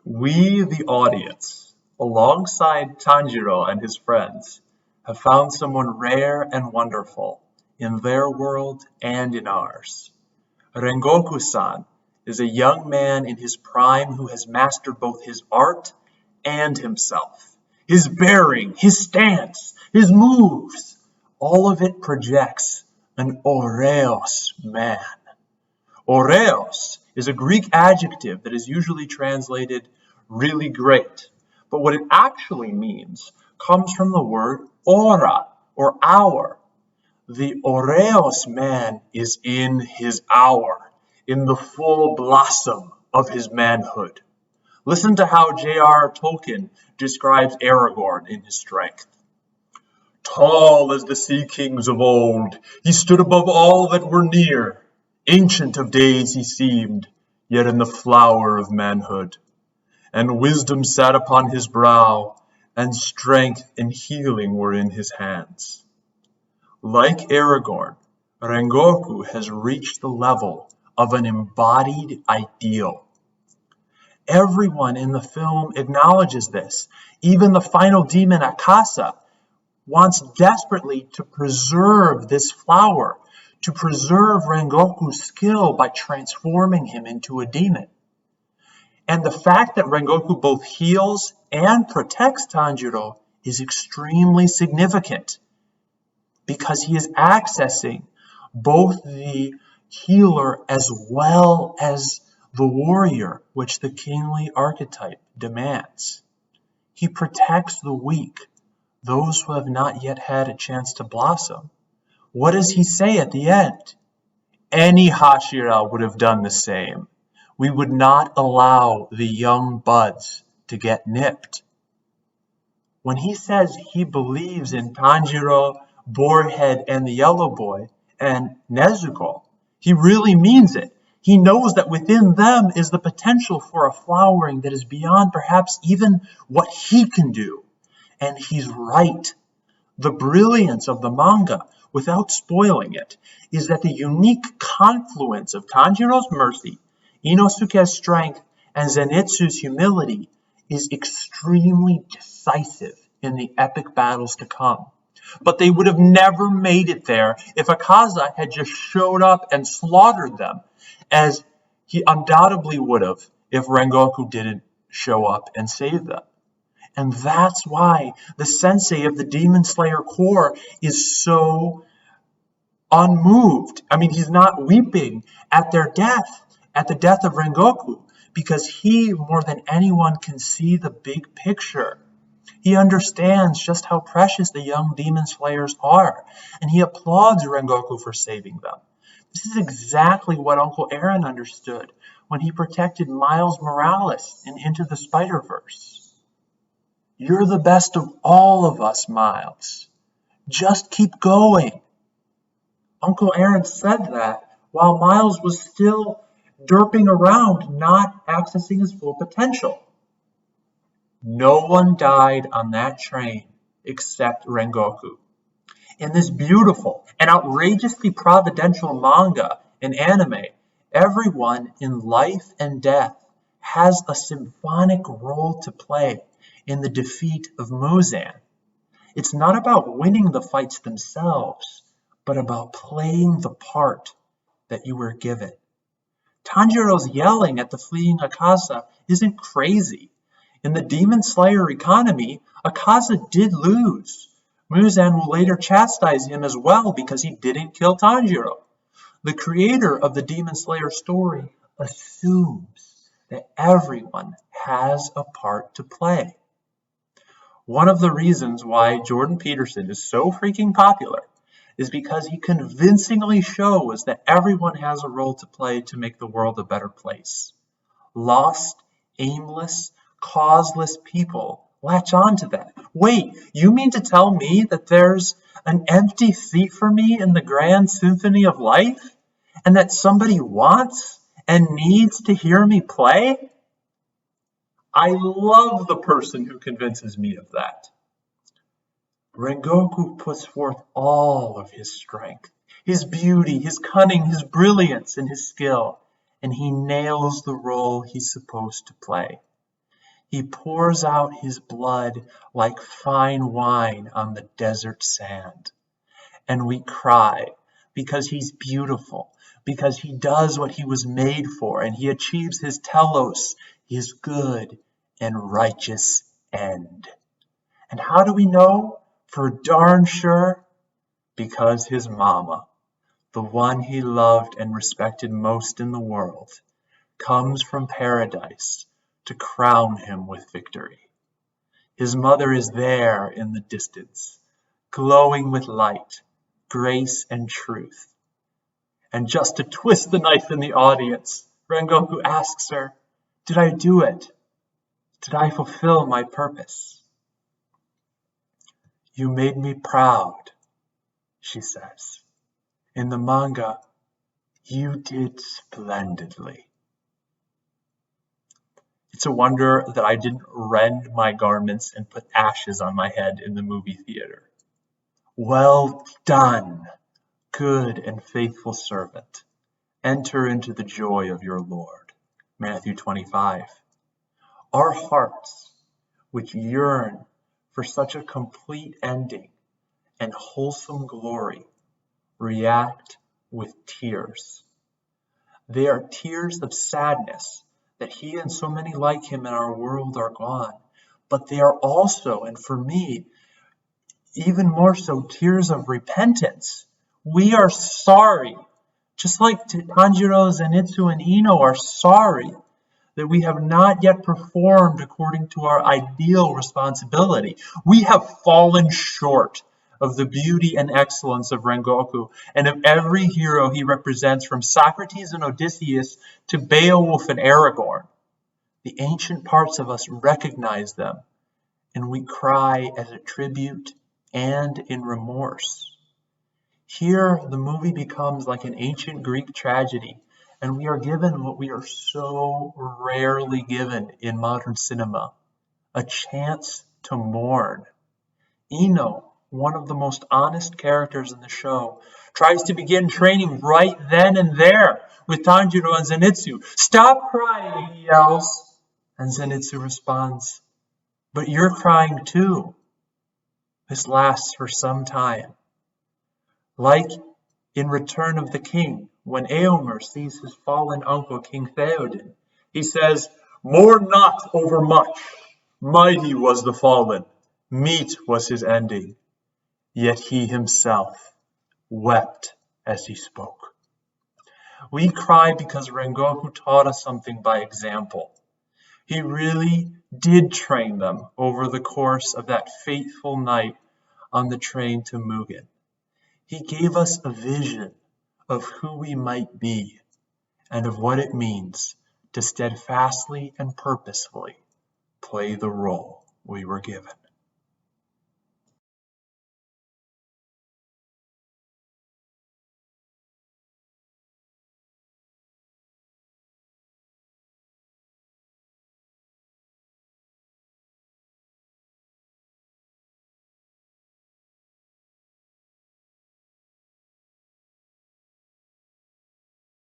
We, the audience, alongside Tanjiro and his friends, have found someone rare and wonderful in their world and in ours. Rengoku-san is a young man in his prime who has mastered both his art and himself. His bearing, his stance, his moves, all of it projects an Oreos man. Oreos is a Greek adjective that is usually translated really great, but what it actually means comes from the word ora, or hour. The Oreos man is in his hour, in the full blossom of his manhood. Listen to how J.R. Tolkien describes Aragorn in his strength. Tall as the sea kings of old, he stood above all that were near. Ancient of days he seemed, yet in the flower of manhood. And wisdom sat upon his brow, and strength and healing were in his hands. Like Aragorn, Rengoku has reached the level of an embodied ideal. Everyone in the film acknowledges this. Even the final demon Akasa wants desperately to preserve this flower, to preserve Rengoku's skill by transforming him into a demon. And the fact that Rengoku both heals and protects Tanjiro is extremely significant because he is accessing both the healer as well as the warrior, which the kingly archetype demands. He protects the weak, those who have not yet had a chance to blossom. What does he say at the end? Any Hashira would have done the same. We would not allow the young buds to get nipped. When he says he believes in Tanjiro, Boarhead, and the Yellow Boy, and Nezuko, he really means it. He knows that within them is the potential for a flowering that is beyond perhaps even what he can do. And he's right. The brilliance of the manga, without spoiling it, is that the unique confluence of Tanjiro's mercy, Inosuke's strength, and Zenitsu's humility is extremely decisive in the epic battles to come. But they would have never made it there if Akaza had just showed up and slaughtered them, as he undoubtedly would have if Rengoku didn't show up and save them. And that's why the sensei of the Demon Slayer Corps is so unmoved. I mean, he's not weeping at their death, at the death of Rengoku, because he, more than anyone, can see the big picture. He understands just how precious the young Demon Slayers are, and he applauds Rengoku for saving them. This is exactly what Uncle Aaron understood when he protected Miles Morales in Into the Spider-Verse. You're the best of all of us, Miles. Just keep going. Uncle Aaron said that while Miles was still derping around, not accessing his full potential. No one died on that train except Rengoku. In this beautiful and outrageously providential manga and anime, everyone in life and death has a symphonic role to play in the defeat of Mugen. It's not about winning the fights themselves, but about playing the part that you were given. Tanjiro's yelling at the fleeing Akaza isn't crazy. In the Demon Slayer economy, Akaza did lose. Mugen will later chastise him as well because he didn't kill Tanjiro. The creator of the Demon Slayer story assumes that everyone has a part to play. One of the reasons why Jordan Peterson is so freaking popular is because he convincingly shows that everyone has a role to play to make the world a better place. Lost, aimless, causeless people latch on to that. Wait, you mean to tell me that there's an empty seat for me in the grand symphony of life? And that somebody wants and needs to hear me play? I love the person who convinces me of that. Rengoku puts forth all of his strength, his beauty, his cunning, his brilliance, and his skill, and he nails the role he's supposed to play. He pours out his blood like fine wine on the desert sand. And we cry because he's beautiful, because he does what he was made for, and he achieves his telos, his good and righteous end. And how do we know? For darn sure, because his mama, the one he loved and respected most in the world, comes from paradise to crown him with victory. His mother is there in the distance, glowing with light, grace, and truth. And just to twist the knife in the audience, Rengoku asks her, "Did I do it? Did I fulfill my purpose?" "You made me proud," she says. "In the manga, you did splendidly." It's a wonder that I didn't rend my garments and put ashes on my head in the movie theater. Well done, good and faithful servant. Enter into the joy of your Lord. Matthew 25. Our hearts, which yearn for such a complete ending and wholesome glory, react with tears. They are tears of sadness that he and so many like him in our world are gone. But they are also, and for me, even more so, tears of repentance. We are sorry, just like Tanjiro, Zenitsu, and Ino are sorry that we have not yet performed according to our ideal responsibility. We have fallen short of the beauty and excellence of Rengoku and of every hero he represents, from Socrates and Odysseus to Beowulf and Aragorn. The ancient parts of us recognize them, and we cry as a tribute and in remorse. Here, the movie becomes like an ancient Greek tragedy, and we are given what we are so rarely given in modern cinema, a chance to mourn. Ino, one of the most honest characters in the show, tries to begin training right then and there with Tanjiro and Zenitsu. "Stop crying," he yells. And Zenitsu responds, "But you're crying too." This lasts for some time. Like in Return of the King, when Eomer sees his fallen uncle King Theoden, he says, "Mourn not over much. Mighty was the fallen. Meet was his ending. Yet he himself wept as he spoke." We cry because Rengoku taught us something by example. He really did train them over the course of that fateful night on the train to Mugen. He gave us a vision of who we might be and of what it means to steadfastly and purposefully play the role we were given.